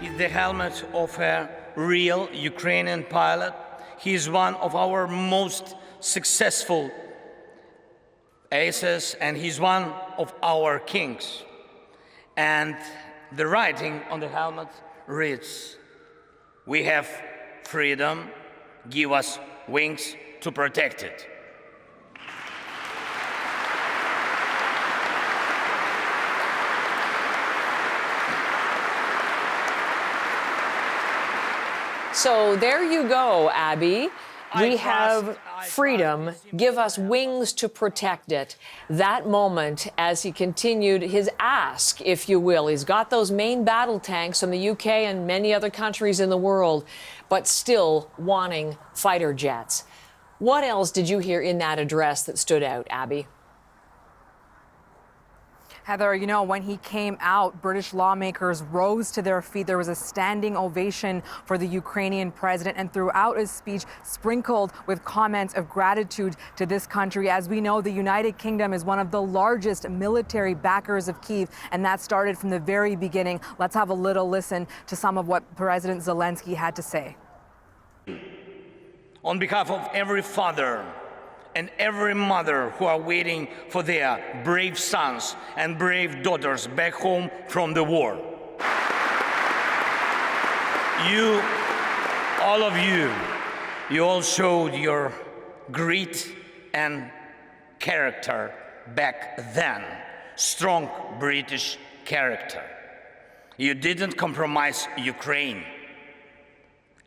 is the helmet of a real Ukrainian pilot. He is one of our most successful aces, and he's one of our kings. And the writing on the helmet reads, "We have freedom, give us wings to protect it." So there you go, Abby. We have freedom, give us wings to protect it. That moment as he continued his ask, if you will. He's got those main battle tanks from the UK and many other countries in the world, but still wanting fighter jets. What else did you hear in that address that stood out, Abby? Heather, you know, when he came out, British lawmakers rose to their feet. There was a standing ovation for the Ukrainian president, and throughout his speech, sprinkled with comments of gratitude to this country. As we know, the United Kingdom is one of the largest military backers of Kyiv, and that started from the very beginning. Let's have a little listen to some of what President Zelenskyy had to say. On behalf of every father and every mother who are waiting for their brave sons and brave daughters back home from the war. You, all of you, you all showed your grit and character back then, strong British character. You didn't compromise Ukraine,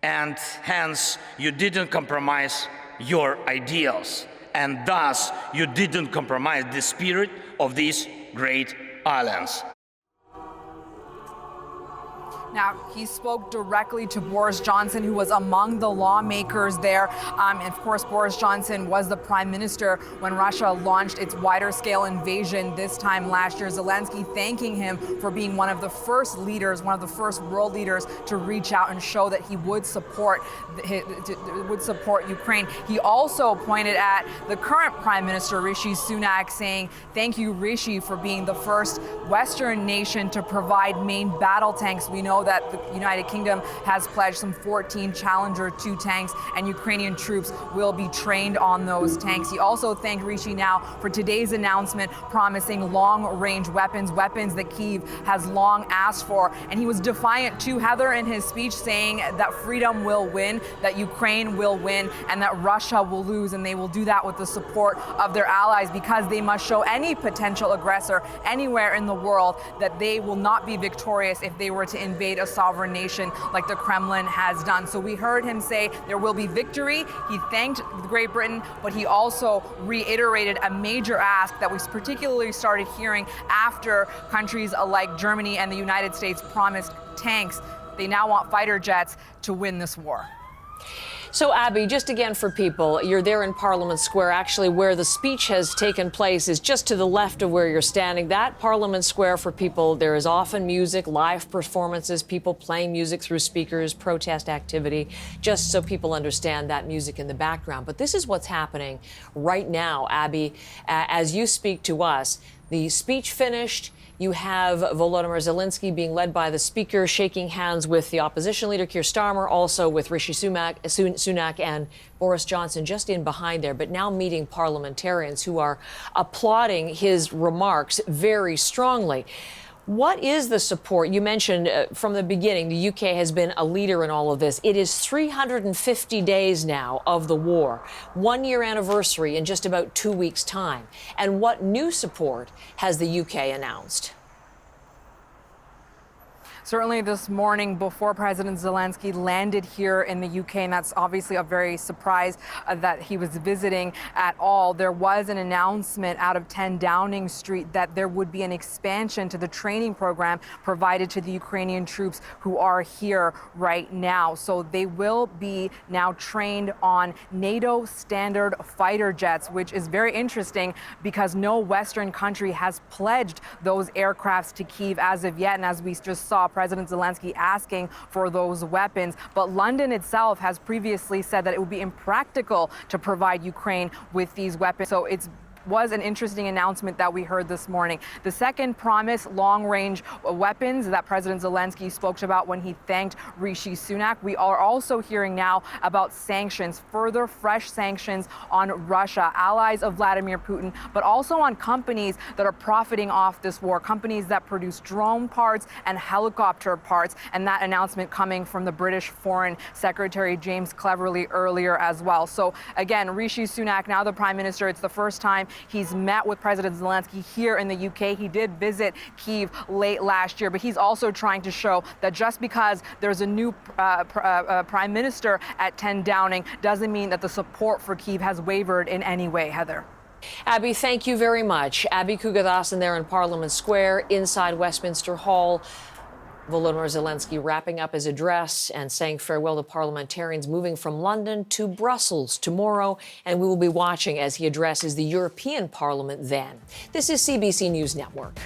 and hence you didn't compromise your ideals. And thus, you didn't compromise the spirit of these great islands. Now, he spoke directly to Boris Johnson, who was among the lawmakers there. And of course, Boris Johnson was the prime minister when Russia launched its wider scale invasion this time last year. Zelenskyy thanking him for being one of the first leaders, one of the first world leaders to reach out and show that he would support Ukraine. He also pointed at the current prime minister, Rishi Sunak, saying, "Thank you, Rishi, for being the first Western nation to provide main battle tanks." We know that the United Kingdom has pledged some 14 Challenger 2 tanks, and Ukrainian troops will be trained on those tanks. He also thanked Rishi now for today's announcement, promising long-range weapons that Kyiv has long asked for. And he was defiant too, Heather, in his speech, saying that freedom will win, that Ukraine will win, and that Russia will lose, and they will do that with the support of their allies, because they must show any potential aggressor anywhere in the world that they will not be victorious if they were to invade a sovereign nation like the Kremlin has done. So we heard him say there will be victory. He thanked Great Britain, but he also reiterated a major ask that we particularly started hearing after countries like Germany and the United States promised tanks. They now want fighter jets to win this war. So, Abby, just again for people, you're there in Parliament Square. Actually, where the speech has taken place is just to the left of where you're standing. That Parliament Square, for people, there is often music, live performances, people playing music through speakers, protest activity, just so people understand that music in the background. But this is what's happening right now, Abby, as you speak to us. The speech finished. You have Volodymyr Zelenskyy being led by the speaker, shaking hands with the opposition leader, Keir Starmer, also with Rishi Sunak and Boris Johnson just in behind there, but now meeting parliamentarians who are applauding his remarks very strongly. What is the support? You mentioned from the beginning, the UK has been a leader in all of this. It is 350 days now of the war, 1 year anniversary in just about 2 weeks' time. And what new support has the UK announced? Certainly this morning, before President Zelenskyy landed here in the UK, and that's obviously a very surprise that he was visiting at all, there was an announcement out of 10 Downing Street that there would be an expansion to the training program provided to the Ukrainian troops who are here right now. So they will be now trained on NATO standard fighter jets, which is very interesting because no Western country has pledged those aircrafts to Kyiv as of yet. And as we just saw, President Zelenskyy asking for those weapons. But London itself has previously said that it would be impractical to provide Ukraine with these weapons. So it's was an interesting announcement that we heard this morning. The second promise, long-range weapons that President Zelenskyy spoke about when he thanked Rishi Sunak. We are also hearing now about sanctions, further fresh sanctions on Russia, allies of Vladimir Putin, but also on companies that are profiting off this war, companies that produce drone parts and helicopter parts. And that announcement coming from the British Foreign Secretary James Cleverly earlier as well. So again, Rishi Sunak, now the Prime Minister, it's the first time he's met with President Zelenskyy here in the UK. He did visit Kyiv late last year, but he's also trying to show that just because there's a new Prime Minister at 10 Downing doesn't mean that the support for Kyiv has wavered in any way. Heather. Abby, thank you very much. Abby Kugathasan there in Parliament Square inside Westminster Hall. Volodymyr Zelenskyy wrapping up his address and saying farewell to parliamentarians, moving from London to Brussels tomorrow. And we will be watching as he addresses the European Parliament then. This is CBC News Network.